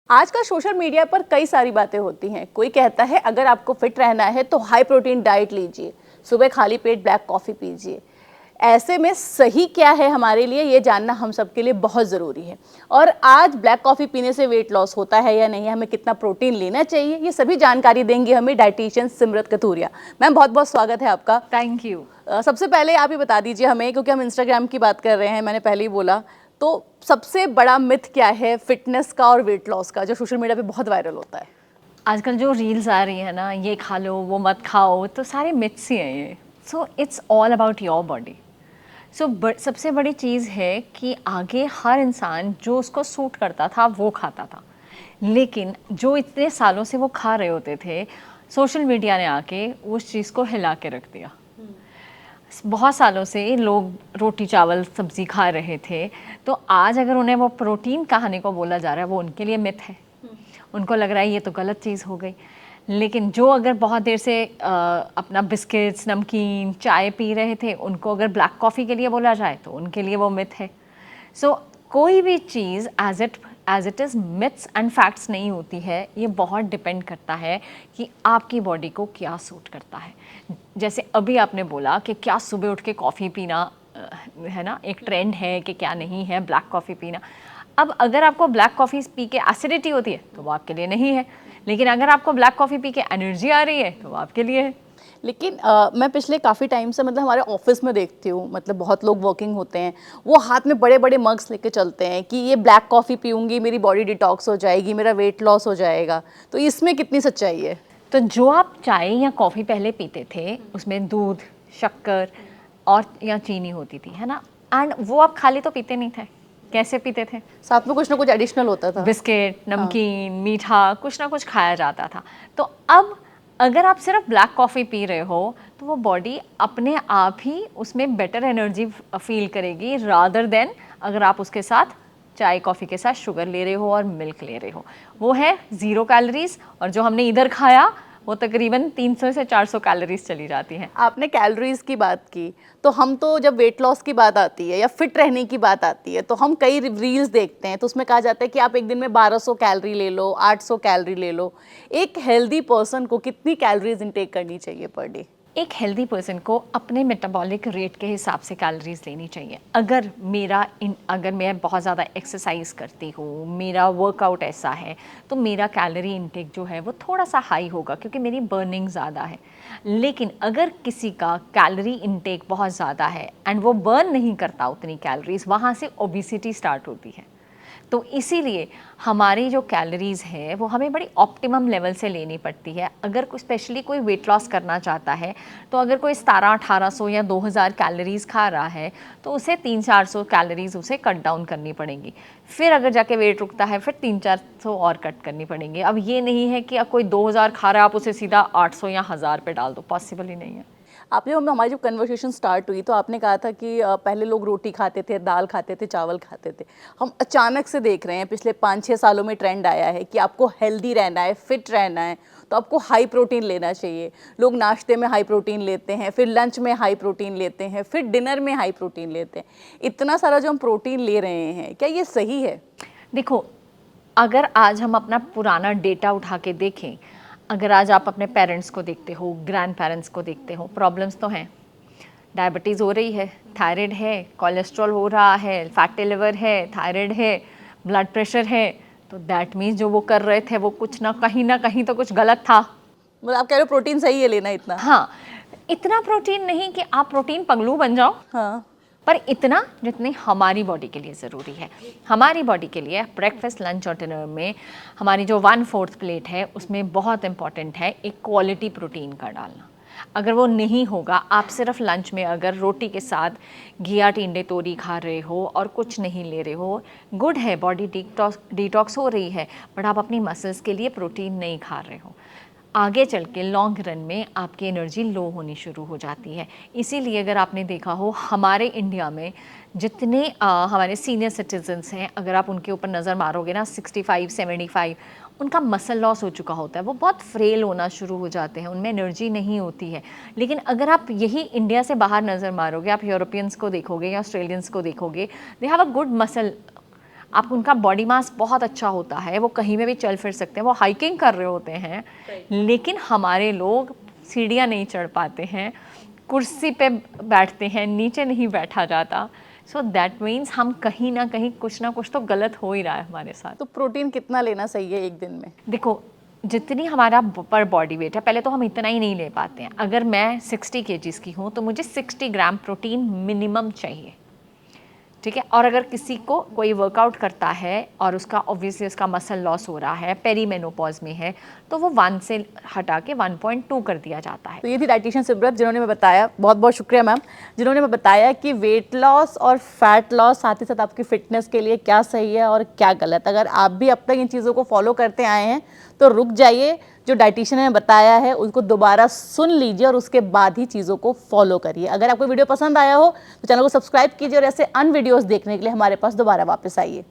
आज का social media पर कई सारी बातें होती हैं। कोई कहता है अगर आपको फिट रहना है तो हाई प्रोटीन डाइट लीजिए, सुबह खाली पेट ब्लैक कॉफ़ी पीजिए। ऐसे में सही क्या है हमारे लिए ये जानना हम सबके लिए बहुत ज़रूरी है। और आज ब्लैक कॉफ़ी पीने से वेट लॉस होता है या नहीं, हमें कितना प्रोटीन लेना चाहिए, ये सभी जानकारी देंगी हमें डाइटिशियन सिमरत कथूरिया। मैम बहुत बहुत स्वागत है आपका। Thank you. सबसे पहले आप ये बता दीजिए हमें, क्योंकि हम इंस्टाग्राम की बात कर रहे हैं, मैंने पहले ही बोला, तो सबसे बड़ा मिथ क्या है फिटनेस का और वेट लॉस का जो सोशल मीडिया पे बहुत वायरल होता है? आजकल जो रील्स आ रही है ना, ये खा लो वो मत खाओ, तो सारे मिथ्स ही हैं ये। So it's all about your body. सबसे बड़ी चीज़ है कि आगे हर इंसान जो उसको सूट करता था वो खाता था, लेकिन जो इतने सालों से वो खा रहे होते थे, सोशल मीडिया ने आके उस चीज़ को हिला के रख दिया। बहुत सालों से लोग रोटी चावल सब्जी खा रहे थे, तो आज अगर उन्हें वो प्रोटीन खाने को बोला जा रहा है, वो उनके लिए मिथ है। उनको लग रहा है ये तो गलत चीज़ हो गई। लेकिन जो अगर बहुत देर से अपना बिस्किट्स नमकीन चाय पी रहे थे, उनको अगर ब्लैक कॉफ़ी के लिए बोला जाए तो उनके लिए वो मिथ है। सो कोई भी चीज़ as it is myths and facts नहीं होती है। ये बहुत डिपेंड करता है कि आपकी बॉडी को क्या सूट करता है। जैसे अभी आपने बोला कि क्या सुबह उठ के कॉफ़ी पीना है ना, एक ट्रेंड है कि क्या नहीं है ब्लैक कॉफ़ी पीना। अब अगर आपको ब्लैक कॉफ़ी पी के एसिडिटी होती है तो वो आपके लिए नहीं है, लेकिन अगर आपको ब्लैक कॉफ़ी पी के एनर्जी आ रही है तो वो आपके लिए है। लेकिन मैं पिछले काफ़ी टाइम से मतलब हमारे ऑफिस में देखती हूँ, मतलब बहुत लोग वर्किंग होते हैं, वो हाथ में बड़े बड़े मग्स लेके चलते हैं कि ये ब्लैक कॉफ़ी पीऊँगी मेरी बॉडी डिटॉक्स हो जाएगी, मेरा वेट लॉस हो जाएगा। तो इसमें कितनी सच्चाई है? तो जो आप चाय या कॉफ़ी पहले पीते थे उसमें दूध, शक्कर और या चीनी होती थी, है ना, एंड वो आप खाली तो पीते नहीं थे। कैसे पीते थे? साथ में कुछ ना कुछ एडिशनल होता था। बिस्किट, हाँ। नमकीन, मीठा, कुछ ना कुछ खाया जाता था। तो अब अगर आप सिर्फ ब्लैक कॉफ़ी पी रहे हो तो वो बॉडी अपने आप ही उसमें बेटर एनर्जी फील करेगी, रादर देन अगर आप उसके साथ चाय कॉफ़ी के साथ शुगर ले रहे हो और मिल्क ले रहे हो। वो है 0 कैलोरीज, और जो हमने इधर खाया वो तकरीबन 300 से 400 कैलोरीज चली जाती हैं। आपने कैलोरीज की बात की, तो हम तो जब वेट लॉस की बात आती है या फिट रहने की बात आती है तो हम कई रील्स देखते हैं, तो उसमें कहा जाता है कि आप एक दिन में 1200 कैलोरी ले लो, 800 कैलोरी ले लो। एक हेल्दी पर्सन को कितनी कैलोरीज इंटेक करनी चाहिए पर डे? एक हेल्दी पर्सन को अपने मेटाबॉलिक रेट के हिसाब से कैलोरीज लेनी चाहिए। अगर मैं बहुत ज़्यादा एक्सरसाइज करती हूँ, मेरा वर्कआउट ऐसा है, तो मेरा कैलोरी इनटेक जो है वो थोड़ा सा हाई होगा क्योंकि मेरी बर्निंग ज़्यादा है। लेकिन अगर किसी का कैलोरी इनटेक बहुत ज़्यादा है एंड वो बर्न नहीं करता उतनी कैलोरीज, वहाँ से ओबिसिटी स्टार्ट होती है। तो इसीलिए हमारी जो कैलोरीज़ है वो हमें बड़ी ऑप्टिमम लेवल से लेनी पड़ती है। अगर कोई स्पेशली कोई वेट लॉस करना चाहता है, तो अगर कोई 1700-1800 या 2000 कैलोरीज़ खा रहा है तो उसे 300-400 कैलोरीज़ उसे कट डाउन करनी पड़ेंगी। फिर अगर जाके वेट रुकता है फिर 300-400 और कट करनी पड़ेंगी। अब ये नहीं है कि अब कोई 2000 खा रहा है आप उसे सीधा 800 या 1000 पे डाल दो, पॉसिबल ही नहीं है। आपने हमारी जब कन्वर्सेशन स्टार्ट हुई तो आपने कहा था कि पहले लोग रोटी खाते थे, दाल खाते थे, चावल खाते थे। हम अचानक से देख रहे हैं पिछले 5-6 सालों में ट्रेंड आया है कि आपको हेल्दी रहना है, फिट रहना है, तो आपको हाई प्रोटीन लेना चाहिए। लोग नाश्ते में हाई प्रोटीन लेते हैं, फिर लंच में हाई प्रोटीन लेते हैं, फिर डिनर में हाई प्रोटीन लेते हैं। इतना सारा जो हम प्रोटीन ले रहे हैं, क्या ये सही है? देखो, अगर आज हम अपना पुराना डेटा उठा के देखें, अगर आज आप अपने पेरेंट्स को देखते हो, ग्रैंड पेरेंट्स को देखते हो, प्रॉब्लम्स तो हैं। डायबिटीज़ हो रही है, थायराइड है, कोलेस्ट्रॉल हो रहा है, फैटी लिवर है, थायराइड है, ब्लड प्रेशर है, तो दैट मीन्स जो वो कर रहे थे वो कुछ ना कहीं तो कुछ गलत था। मतलब आप कह रहे हो प्रोटीन सही है लेना इतना? हाँ, इतना प्रोटीन नहीं कि आप प्रोटीन पगलू बन जाओ, हाँ। पर इतना जितनी हमारी बॉडी के लिए ज़रूरी है। हमारी बॉडी के लिए ब्रेकफास्ट, लंच और डिनर में हमारी जो 1/4 प्लेट है उसमें बहुत इंपॉर्टेंट है एक क्वालिटी प्रोटीन का डालना। अगर वो नहीं होगा, आप सिर्फ लंच में अगर रोटी के साथ घिया, टिंडे, तोरी खा रहे हो और कुछ नहीं ले रहे हो, गुड है, बॉडी डिटॉक्स हो रही है, बट आप अपनी मसल्स के लिए प्रोटीन नहीं खा रहे हो। आगे चल के लॉन्ग रन में आपकी एनर्जी लो होनी शुरू हो जाती है। इसीलिए अगर आपने देखा हो हमारे इंडिया में जितने हमारे सीनियर सिटीजन्स हैं, अगर आप उनके ऊपर नज़र मारोगे ना, 65-75 उनका मसल लॉस हो चुका होता है, वो बहुत फ्रेल होना शुरू हो जाते हैं, उनमें एनर्जी नहीं होती है। लेकिन अगर आप यही इंडिया से बाहर नज़र मारोगे, आप यूरोपियंस को देखोगे या ऑस्ट्रेलियंस को देखोगे, they have a good muscle. आप उनका बॉडी मास बहुत अच्छा होता है, वो कहीं में भी चल फिर सकते हैं, वो हाइकिंग कर रहे होते हैं। लेकिन हमारे लोग सीढ़ियाँ नहीं चढ़ पाते हैं, कुर्सी पे बैठते हैं, नीचे नहीं बैठा जाता। सो दैट मीन्स हम कहीं ना कहीं कुछ ना कुछ तो गलत हो ही रहा है हमारे साथ। तो प्रोटीन कितना लेना सही है एक दिन में? देखो, जितनी हमारा पर बॉडी वेट है, पहले तो हम इतना ही नहीं ले पाते हैं। अगर मैं 60 केजीज़ की हूँ तो मुझे 60 ग्राम प्रोटीन मिनिमम चाहिए, ठीक है। और अगर किसी को कोई वर्कआउट करता है और उसका ऑब्वियसली उसका मसल लॉस हो रहा है, पेरीमेनोपॉज में है, तो वो 1 से हटा के 1.2 कर दिया जाता है। तो ये थी डाइटिशियन सिमरत जिन्होंने मैं बताया, बहुत बहुत शुक्रिया मैम, जिन्होंने मैं बताया कि वेट लॉस और फैट लॉस साथ ही साथ आपकी फिटनेस के लिए क्या सही है और क्या गलत। अगर आप भी अब तक इन चीज़ों को फॉलो करते आए हैं तो रुक जाइए, जो डाइटिशियन ने बताया है उसको दोबारा सुन लीजिए और उसके बाद ही चीज़ों को फॉलो करिए। अगर आपको वीडियो पसंद आया हो तो चैनल को सब्सक्राइब कीजिए और ऐसे अन वीडियोज़ देखने के लिए हमारे पास दोबारा वापस आइए।